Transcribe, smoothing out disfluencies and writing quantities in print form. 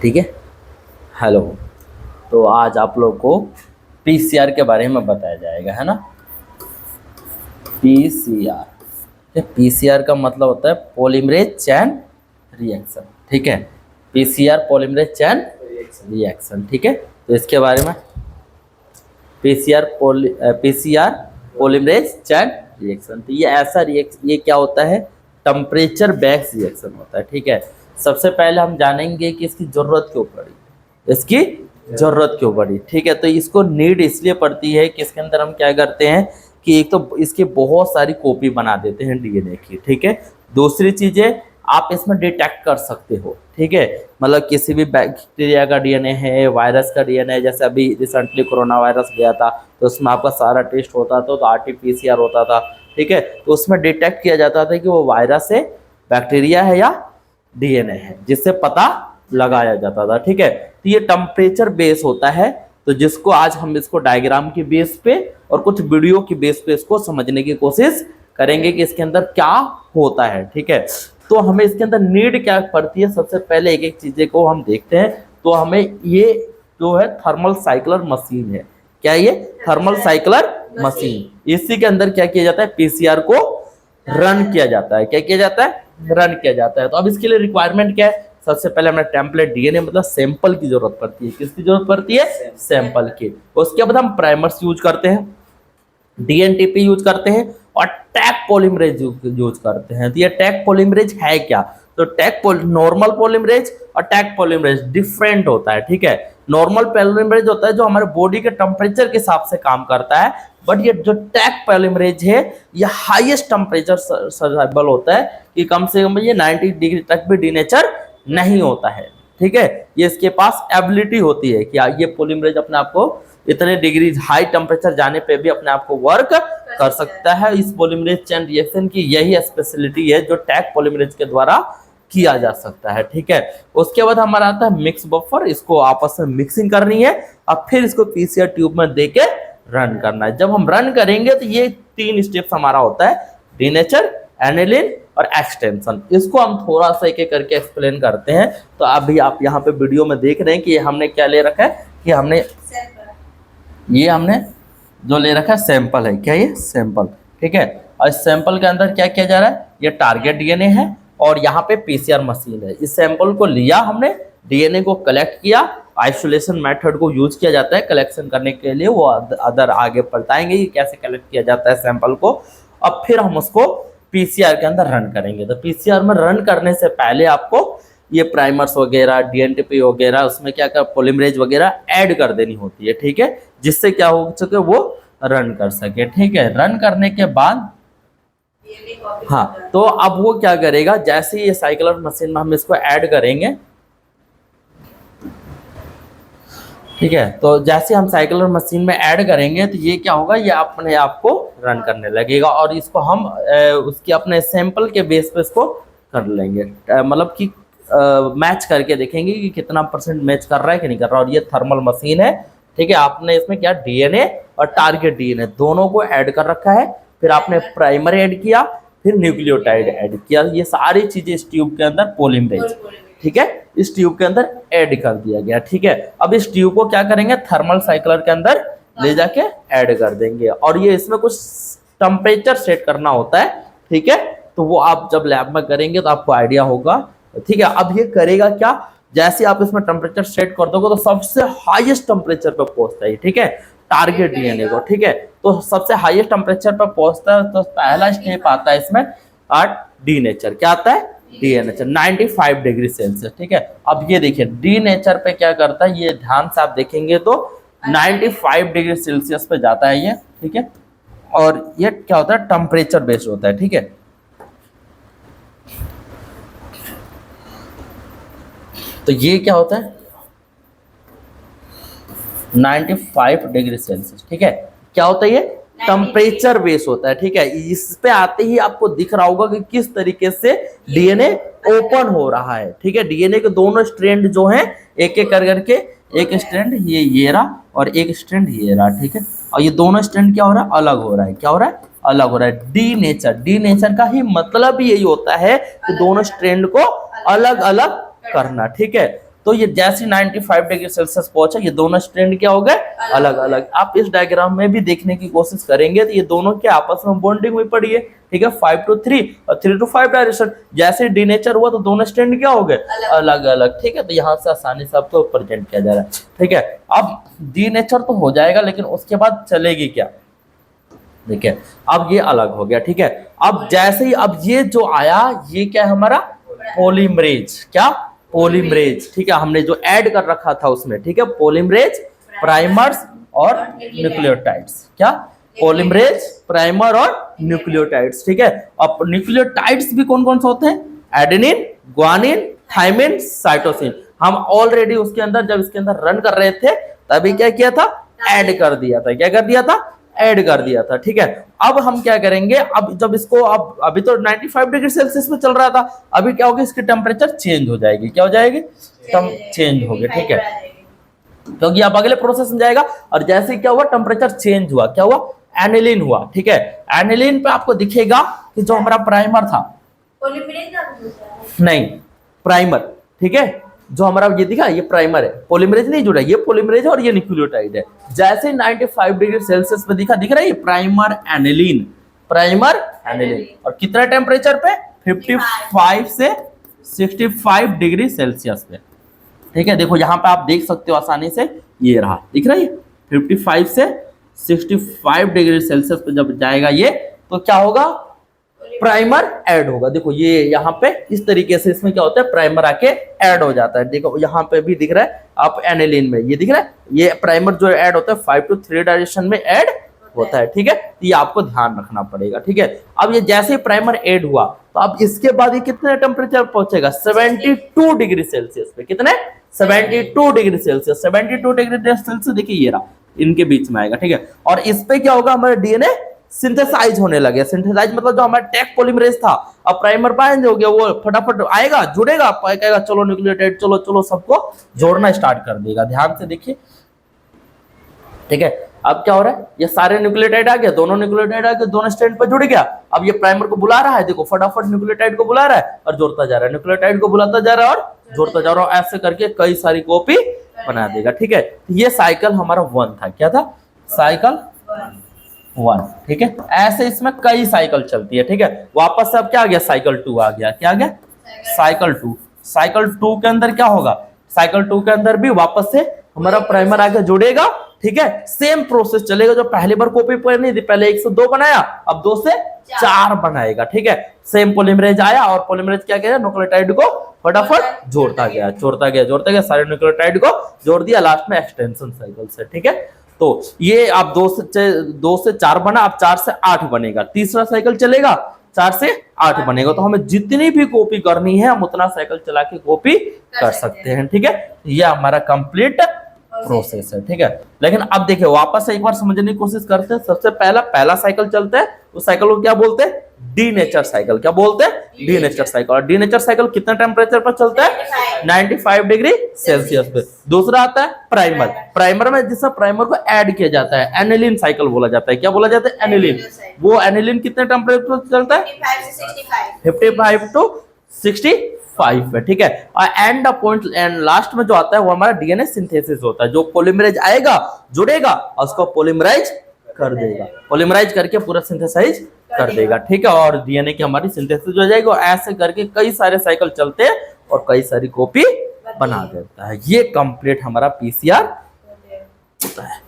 ठीक है। हेलो। तो आज आप लोग को पीसीआर के बारे में बताया जाएगा, है ना। पीसीआर, पीसीआर का मतलब होता है पॉलीमरेज चेन रिएक्शन। ठीक है, पीसीआर पॉलीमरेज चेन रिएक्शन। ठीक है, तो इसके बारे में पीसीआर पॉलीमरेज चेन रिएक्शन, तो ये ऐसा रिएक्शन, ये क्या होता है, टेम्परेचर बेस्ड रिएक्शन होता है। ठीक है, सबसे पहले हम जानेंगे कि इसकी ज़रूरत क्यों पड़ी, इसकी ज़रूरत क्यों पड़ी। ठीक है, तो इसको नीड इसलिए पड़ती है कि इसके अंदर हम क्या करते हैं कि एक तो इसकी बहुत सारी कॉपी बना देते हैं डीएनए की। ठीक है, दूसरी चीज़ें आप इसमें डिटेक्ट कर सकते हो। ठीक है, मतलब किसी भी बैक्टीरिया का डीएनए है, वायरस का डीएनए है, जैसे अभी रिसेंटली कोरोना वायरस गया था तो उसमें आपका सारा टेस्ट होता था, तो आरटीपीसीआर होता था। ठीक है, तो उसमें डिटेक्ट किया जाता था कि वो वायरस है, बैक्टीरिया है या डीएनए है, जिससे पता लगाया जाता था। ठीक है, तो ये टेम्परेचर बेस होता है, तो जिसको आज हम इसको डायग्राम की बेस पे और कुछ वीडियो की बेस पे इसको समझने की कोशिश करेंगे कि इसके अंदर क्या होता है। ठीक है, तो हमें इसके अंदर नीड क्या पड़ती है, सबसे पहले एक एक चीजें को हम देखते हैं। तो हमें ये जो है थर्मल साइक्लर मशीन है, क्या ये थर्मल साइक्लर मशीन, इसी के अंदर क्या किया जाता है, पीसीआर को रन किया जाता है। क्या किया जाता है, रन किया जाता है। तो अब इसके लिए रिक्वायरमेंट क्या है, सबसे पहले हमें टेम्पलेट डीएनए मतलब सैंपल की जरूरत पड़ती है। किसकी जरूरत पड़ती है, सैंपल की। उसके बाद हम प्राइमर्स यूज करते हैं, डीएनटीपी यूज करते हैं और टैग पॉलीमरेज यूज करते हैं। तो ये टैग पॉलीमरेज है क्या, तो नॉर्मल पॉलीमरेज और टैग पॉलीमरेज डिफरेंट होता है। ठीक है, नॉर्मल पॉलीमरेज होता है जो हमारे बॉडी के टेम्परेचर के हिसाब से काम करता है, बट ये जो टैग पॉलीमरेज है ये हाईएस्ट टेम्परेचर सर्वाइवल होता है कि कम से कम ये 90 डिग्री तक भी डीनेचर नहीं होता है। ठीक है, ये इसके पास एबिलिटी होती है कि ये पॉलीमरेज अपने आप को इतने डिग्री हाई टेम्परेचर जाने पे भी अपने आप को वर्क कर सकता है। इस पॉलीमरेज चेन रिएक्शन की यही स्पेशलिटी है जो टैग पॉलीमरेज के द्वारा किया जा सकता है। ठीक है, उसके बाद हमारा आता है मिक्स बफर, इसको आपस में मिक्सिंग करनी है और फिर इसको पीसीआर ट्यूब में देके रन करना है। जब हम रन करेंगे तो ये 3 स्टेप्स हमारा होता है, डीनेचर, एनिलिन और एक्सटेंशन। इसको हम थोड़ा सा एक एक करके एक्सप्लेन करते हैं। तो अभी आप यहाँ पे वीडियो में देख रहे हैं कि हमने क्या ले रखा है, कि हमने जो ले रखा है सैंपल है, क्या ये सैंपल। ठीक है, और इस सैंपल के अंदर क्या किया जा रहा है, ये टारगेट डीएनए है और यहाँ पे पीसीआर मशीन है। इस सैंपल को लिया हमने, डीएनए को कलेक्ट किया, आइसोलेशन मेथड को यूज किया जाता है कलेक्शन करने के लिए, वो अदर आगे बताएंगे कि कैसे कलेक्ट किया जाता है सैंपल को। अब फिर हम उसको पीसीआर के अंदर रन करेंगे। तो पीसीआर में रन करने से पहले आपको ये प्राइमर्स वगैरह, डीएनटीपी वगैरह, उसमें क्या क्या पॉलीमरेज वगैरह ऐड कर देनी होती है। ठीक है, जिससे क्या हो सके वो रन कर सके। ठीक है, रन करने के बाद हाँ, तो अब वो क्या करेगा, जैसे ये साइक्लर मशीन में हम इसको ऐड करेंगे। ठीक है, तो जैसे हम साइक्लर मशीन में ऐड करेंगे तो ये क्या होगा, ये अपने आप को रन करने लगेगा और इसको हम उसके अपने सैंपल के बेस पे इसको कर लेंगे, मतलब कि मैच करके देखेंगे कि कितना % मैच कर रहा है कि नहीं कर रहा। और ये थर्मल मशीन है। ठीक है, आपने इसमें क्या डीएनए और टारगेट डीएनए दोनों को ऐड कर रखा है, फिर आपने प्राइमर ऐड किया, फिर न्यूक्लियोटाइड ऐड किया। ये सारी चीजें इस ट्यूब के अंदर पॉलीमरेज, ठीक है, इस ट्यूब के अंदर ऐड कर दिया गया। ठीक है, अब इस ट्यूब को क्या करेंगे, थर्मल साइक्लर के अंदर ले जाके ऐड कर देंगे और ये इसमें कुछ टेम्परेचर सेट करना होता है। ठीक है, तो वो आप जब लैब में करेंगे तो आपको आइडिया होगा। ठीक है, अब ये करेगा क्या, जैसे आप इसमें टेम्परेचर सेट कर दोगे तो सबसे हाईएस्ट टेम्परेचर पे पहुंचता है। ठीक है, टारगेट डीएनए को। ठीक है, तो सबसे हाईएस्ट टेम्परेचर पे पहुंचता है, तो पहला स्टेप आता है इसमें डीनेचर। क्या आता है, डीनेचर 95 डिग्री सेल्सियस। ठीक है, अब ये देखिए डीनेचर पे क्या करता है, ये ध्यान से आप देखेंगे तो 95 डिग्री सेल्सियस पे जाता है ये। ठीक है, और ये क्या होता है, टेम्परेचर बेस्ड होता है। ठीक है, तो ये क्या होता है 95 डिग्री सेल्सियस। ठीक है, क्या होता है, ये टेम्परेचर बेस होता है। ठीक है, इस पे आते ही आपको दिख रहा होगा कि किस तरीके से डीएनए ओपन हो रहा है। ठीक है, डीएनए के दोनों स्ट्रैंड जो हैं एक एक कर करके, एक स्ट्रैंड ये रहा और एक स्ट्रैंड ये रहा। ठीक है, और ये दोनों स्ट्रैंड क्या हो रहा है, अलग हो रहा है। क्या हो रहा है, अलग हो रहा है। डीनेचर का ही मतलब यही होता है कि दोनों स्ट्रैंड को अलग अलग करना। ठीक है, तो ये जैसे 95 डिग्री सेल्सियस पहुंचा, ये दोनों स्ट्रैंड क्या हो गए, अलग अलग। आप इस डायग्राम में भी देखने की कोशिश करेंगे तो ये दोनों के आपस में बॉन्डिंग हुई पड़ी है, ठीक है, 5 to 3 और 3 to 5 डायरेक्शन। जैसे डीनेचर हुआ तो दोनों स्ट्रैंड क्या हो गए, अलग अलग, ठीक है। तो यहाँ से आसानी से आपको प्रेजेंट किया जा रहा है, ठीक है। अब डीनेचर तो हो जाएगा, लेकिन उसके बाद चलेगी क्या, देखिए अब ये अलग हो गया, ठीक है। अब जैसे ही अब ये जो आया, ये क्या है हमारा पॉलीमरेज, क्या पॉलीमरेज, ठीक है, हमने जो ऐड कर रखा था उसमें, ठीक है, पॉलीमरेज, प्राइमर्स और न्यूक्लियोटाइड्स, क्या पॉलीमरेज, प्राइमर और न्यूक्लियोटाइड्स, ठीक है। अब न्यूक्लियोटाइड्स भी कौन कौन से होते हैं, एडेनिन, ग्वानिन, थाइमिन, साइटोसिन। हम ऑलरेडी उसके अंदर जब इसके अंदर रन कर रहे थे तभी क्या किया था, ऐड कर दिया था, क्या कर दिया था, ऐड कर दिया था, ठीक है। अब हम क्या करेंगे, अब जब इसको अब अभी तो 95 डिग्री सेल्सियस में चल रहा था, अभी क्या होगा, इसकी टेम्परेचर चेंज हो जाएगी, क्या हो जाएगी, चेंज हो गया, ठीक है, क्योंकि अब अगले प्रोसेस में जाएगा। और जैसे क्या हुआ, टेम्परेचर चेंज हुआ, क्या हुआ, एनिलीन हुआ, ठीक है। एनिलीन पे आपको दिखेगा कि जो हमारा प्राइमर था, नहीं प्राइमर, ठीक है, जो हमारा ये दिखा ये प्राइमर है, पॉलीमरेज नहीं जुड़ा, ये पॉलीमरेज है और ये न्यूक्लियोटाइड है। जैसे 95 डिग्री सेल्सियस पे दिख रहा है ये प्राइमर एनिलीन, प्राइमर एनिलीन, और कितना टेम्परेचर पे, 55 से 65 डिग्री सेल्सियस पे, ठीक है। देखो यहाँ पे आप देख सकते हो आसानी से, ये रहा, दिख रहा है 55 से 65 डिग्री सेल्सियस पे जब जाएगा ये, तो क्या होगा, प्राइमर ऐड होगा। देखो ये यहाँ पे इस तरीके से इसमें क्या होता है, प्राइमर आके ऐड हो जाता है। देखो यहाँ पे भी दिख रहा है आप एनिलीन में, ये दिख रहा है, ये प्राइमर जो ऐड होता है 5 to 3 डायरेक्शन में ऐड होता है, ठीक है। तो ये आपको ध्यान रखना पड़ेगा, ठीक है। अब ये जैसे ही प्राइमर ऐड हुआ तो अब इसके बाद ये कितने टेम्परेचर पहुंचेगा, 72 डिग्री सेल्सियस पे, कितने, 72 डिग्री सेल्सियस, 72 डिग्री सेल्सियस, देखिए ये रहा, इनके बीच में आएगा, ठीक है। और इस पे क्या होगा, हमारा डीएनए सिंथेसाइज होने लगे। सिंथेसाइज मतलब जो हमारा टेक पॉलीमरेज था, अब प्राइमर बाइंड हो गया, वो फटाफट आएगा, जुड़ेगा, कहेगा चलो न्यूक्लियोटाइड, चलो चलो, सबको जोड़ना स्टार्ट कर देगा। ध्यान से देखिए, ठीक है। अब क्या हो रहा है, ये सारे न्यूक्लियोटाइड आ गए, दोनों न्यूक्लियोटाइड आ गए, दोनों स्टैंड पर जुड़ गया। अब ये प्राइमर को बुला रहा है, देखो फटाफट न्यूक्लियोटाइड को बुला रहा है और जोड़ता जा रहा है, न्यूक्लियोटाइड को बुलाता जा रहा है और जोड़ता जा रहा है, ऐसे करके कई सारी कॉपी बना देगा, ठीक है। ये साइकिल हमारा 1 था, क्या था, साइकिल 1, ठीक है। ऐसे इसमें कई साइकिल चलती है, ठीक है। वापस से अब क्या आ गया, साइकिल 2 आ गया, क्या आ गया, साइकिल 2। साइकिल 2 के अंदर क्या होगा, साइकिल 2 के अंदर भी वापस से हमारा प्राइमर आके जुड़ेगा, ठीक है। सेम प्रोसेस चलेगा, जो पहली बार कॉपी नहीं थी, पहले 1 से 2 बनाया, अब 2 से 4 बनाएगा, ठीक है। सेम पॉलीमरेज आया और पॉलीमरेज क्या किया, न्यूक्लियोटाइड को फटाफट जोड़ता गया, जोड़ता गया, जोड़ता गया, सारे न्यूक्लियोटाइड को जोड़ दिया, लास्ट में एक्सटेंशन साइकिल से, ठीक है। तो ये आप 2 से 4 बना, अब 4 से 8 बनेगा, तीसरा साइकिल चलेगा, 4 से 8 बनेगा। तो हमें जितनी भी कॉपी करनी है हम उतना साइकिल चला के कॉपी कर सकते हैं, ठीक है। ये हमारा कंप्लीट प्रोसेस है, ठीक है। लेकिन अब देखिए वापस से एक बार समझने की कोशिश करते हैं। सबसे पहला साइकिल चलता है, उस साइकिल को क्या बोलते हैं, डीनेचर साइकिल, क्या बोलते हैं, डीनेचर साइकिल। और डीनेचर साइकिल कितना टेम्परेचर पर चलता है, 95 डिग्री सेल्सियस पे। दूसरा आता है प्राइमर, प्राइमर में जिससे प्राइमर को ऐड किया जाता है, एनिलीन साइकिल बोला जाता है, क्या बोला जाता है, एनिलीन। वो एनिलीन कितने टेम्परेचर पर चलता है, 55 to 65 पे, ठीक है। और एंड पॉइंट एंड लास्ट में जो आता है वो हमारा डीएनए सिंथेसिस होता है, जो पॉलीमरेज आएगा, जुड़ेगा और उसको पॉलीमराइज कर देगा, पॉलीमराइज करके पूरा सिंथेसाइज कर देगा, ठीक है। और डीएनए की हमारी सिंथेसिस हो जाएगी, और ऐसे करके कई सारे साइकिल चलते हैं और कई सारी कॉपी बना देता है। ये कंप्लीट हमारा पीसीआर होता है।